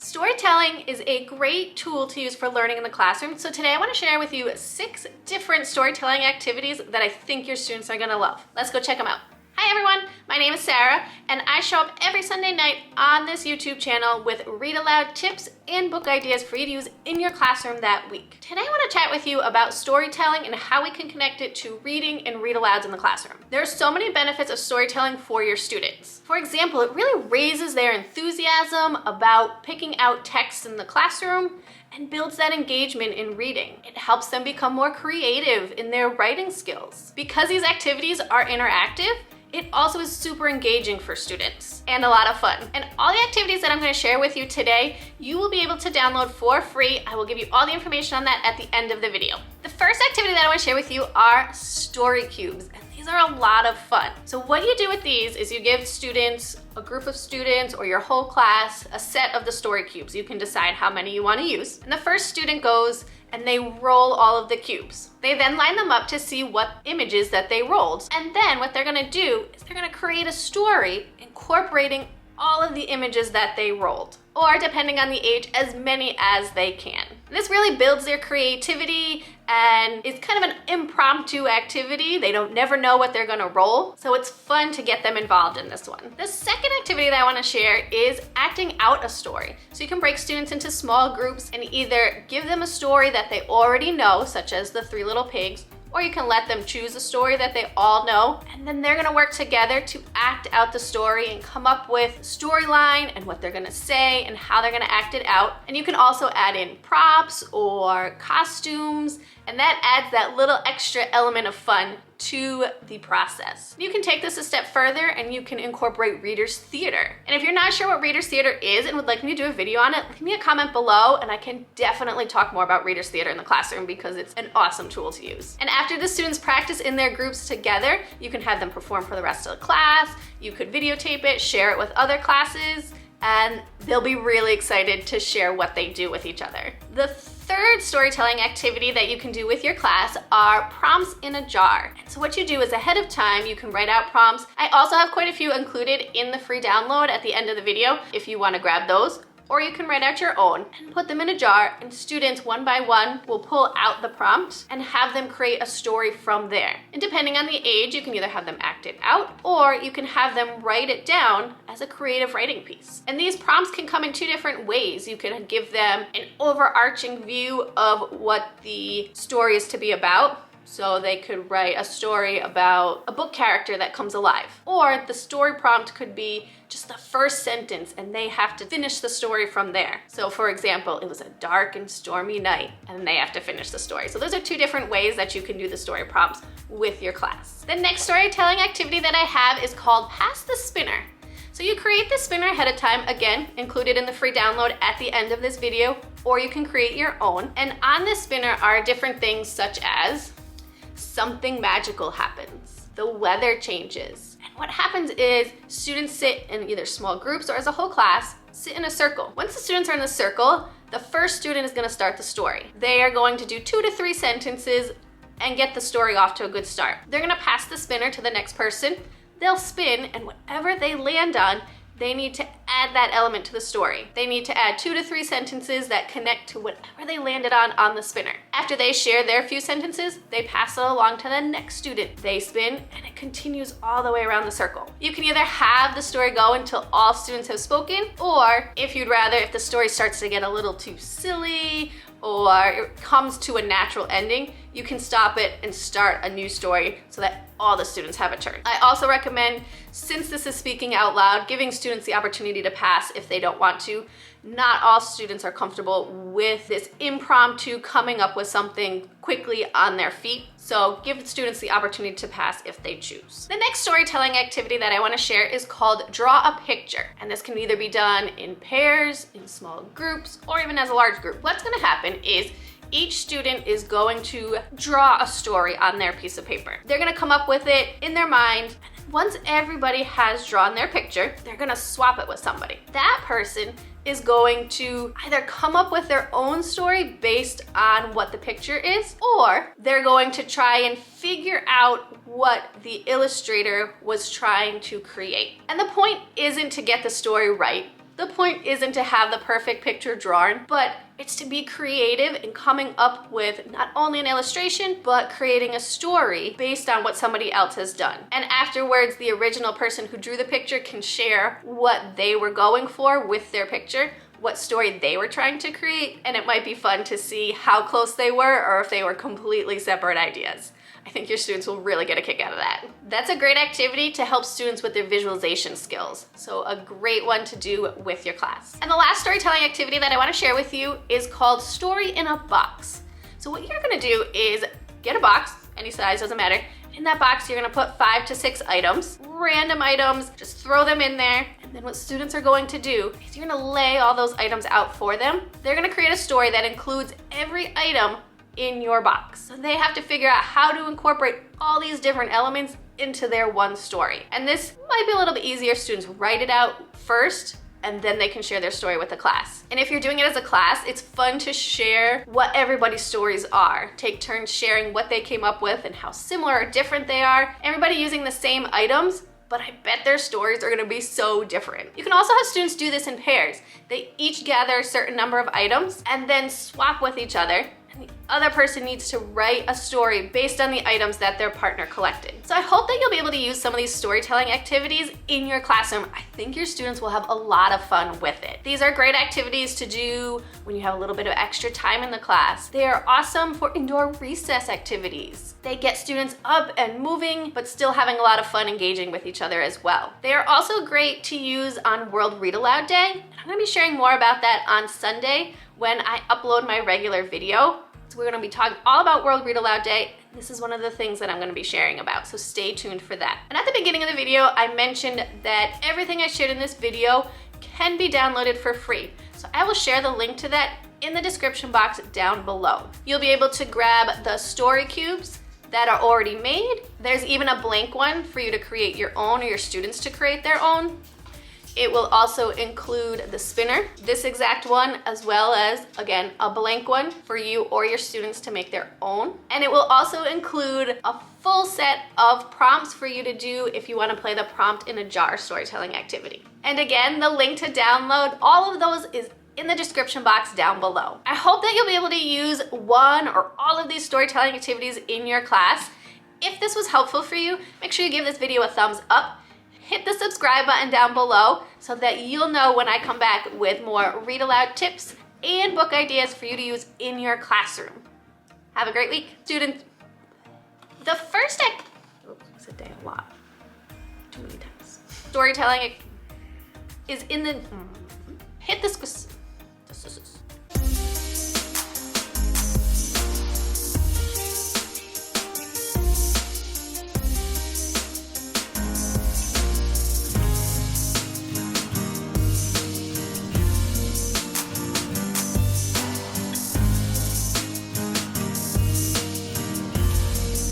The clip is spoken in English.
Storytelling is a great tool to use for learning in the classroom. So today I want to share with you 6 different storytelling activities that I think your students are going to love. Let's go check them out. Hi everyone, my name is Sarah and I show up every Sunday night on this YouTube channel with read aloud tips and book ideas for you to use in your classroom that week. Today I want to chat with you about storytelling and how we can connect it to reading and read alouds in the classroom. There are so many benefits of storytelling for your students. For example, it really raises their enthusiasm about picking out text in the classroom and builds that engagement in reading. It helps them become more creative in their writing skills. Because these activities are interactive, it also is super engaging for students and a lot of fun. And all the activities that I'm going to share with you today, you will be able to download for free. I will give you all the information on that at the end of the video. The first activity that I want to share with you are story cubes. And these are a lot of fun. So what you do with these is you give students, a group of students or your whole class, a set of the story cubes. You can decide how many you want to use. And the first student goes and they roll all of the cubes. They then line them up to see what images that they rolled. And then what they're gonna do is they're gonna create a story incorporating all of the images that they rolled, or depending on the age, as many as they can. This really builds their creativity and it's kind of an impromptu activity. They don't never know what they're gonna roll, so it's fun to get them involved in this one. The second activity that I wanna share is acting out a story. So you can break students into small groups and either give them a story that they already know, such as the 3 Little Pigs, or you can let them choose a story that they all know, and then they're gonna work together to act out the story and come up with storyline and what they're gonna say and how they're gonna act it out. And you can also add in props or costumes, and that adds that little extra element of fun to the process. You can take this a step further and you can incorporate reader's theater. And if you're not sure what reader's theater is and would like me to do a video on it, leave me a comment below and I can definitely talk more about reader's theater in the classroom because it's an awesome tool to use. And after the students practice in their groups together, you can have them perform for the rest of the class, you could videotape it, share it with other classes, and they'll be really excited to share what they do with each other. The third storytelling activity that you can do with your class are prompts in a jar. And so what you do is ahead of time, you can write out prompts. I also have quite a few included in the free download at the end of the video if you want to grab those. Or you can write out your own and put them in a jar, and students one by one will pull out the prompt and have them create a story from there. And depending on the age, you can either have them act it out or you can have them write it down as a creative writing piece. And these prompts can come in 2 different ways. You can give them an overarching view of what the story is to be about. So they could write a story about a book character that comes alive. Or the story prompt could be just the first sentence and they have to finish the story from there. So for example, it was a dark and stormy night and they have to finish the story. So those are 2 different ways that you can do the story prompts with your class. The next storytelling activity that I have is called Pass the Spinner. So you create the spinner ahead of time, again, included in the free download at the end of this video, or you can create your own. And on this spinner are different things such as something magical happens, the weather changes. And what happens is students sit in either small groups or as a whole class, sit in a circle. Once the students are in the circle, the first student is gonna start the story. They are going to do 2 to 3 sentences and get the story off to a good start. They're gonna pass the spinner to the next person. They'll spin, and whatever they land on, they need to add that element to the story. They need to add 2 to 3 sentences that connect to whatever they landed on the spinner. After they share their few sentences, they pass it along to the next student. They spin, and it continues all the way around the circle. You can either have the story go until all students have spoken, or if you'd rather, if the story starts to get a little too silly, or it comes to a natural ending, you can stop it and start a new story so that all the students have a turn. I also recommend, since this is speaking out loud, giving students the opportunity to pass if they don't want to. Not all students are comfortable with this impromptu coming up with something quickly on their feet. So give students the opportunity to pass if they choose. The next storytelling activity that I want to share is called Draw a Picture. And this can either be done in pairs, in small groups, or even as a large group. What's going to happen is each student is going to draw a story on their piece of paper. They're going to come up with it in their mind. And once everybody has drawn their picture, they're going to swap it with somebody. That person is going to either come up with their own story based on what the picture is, or they're going to try and figure out what the illustrator was trying to create. And the point isn't to get the story right. The point isn't to have the perfect picture drawn, but it's to be creative in coming up with not only an illustration, but creating a story based on what somebody else has done. And afterwards, the original person who drew the picture can share what they were going for with their picture, what story they were trying to create, and it might be fun to see how close they were or if they were completely separate ideas. I think your students will really get a kick out of that. That's a great activity to help students with their visualization skills. So a great one to do with your class. And the last storytelling activity that I want to share with you is called Story in a Box. So what you're going to do is get a box, any size, doesn't matter. In that box, you're going to put 5 to 6 items, random items, just throw them in there. And then what students are going to do is you're going to lay all those items out for them. They're going to create a story that includes every item in your box. So they have to figure out how to incorporate all these different elements into their one story. And this might be a little bit easier. Students write it out first, and then they can share their story with the class. And if you're doing it as a class, it's fun to share what everybody's stories are. Take turns sharing what they came up with and how similar or different they are. Everybody using the same items, but I bet their stories are gonna be so different. You can also have students do this in pairs. They each gather a certain number of items and then swap with each other. And the other person needs to write a story based on the items that their partner collected. So I hope that you'll be able to use some of these storytelling activities in your classroom. I think your students will have a lot of fun with it. These are great activities to do when you have a little bit of extra time in the class. They are awesome for indoor recess activities. They get students up and moving, but still having a lot of fun engaging with each other as well. They are also great to use on World Read Aloud Day. And I'm gonna be sharing more about that on Sunday when I upload my regular video. So we're gonna be talking all about World Read Aloud Day. This is one of the things that I'm gonna be sharing about, so stay tuned for that. And at the beginning of the video, I mentioned that everything I shared in this video can be downloaded for free. So I will share the link to that in the description box down below. You'll be able to grab the story cubes that are already made. There's even a blank one for you to create your own or your students to create their own. It will also include the spinner, this exact one, as well as, again, a blank one for you or your students to make their own. And it will also include a full set of prompts for you to do if you want to play the prompt in a jar storytelling activity. And again, the link to download all of those is in the description box down below. I hope that you'll be able to use one or all of these storytelling activities in your class. If this was helpful for you, make sure you give this video a thumbs up. Hit the subscribe button down below so that you'll know when I come back with more read aloud tips and book ideas for you to use in your classroom. Have a great week, students. The first oops, a day a lot. Too many times. Storytelling is in the hit the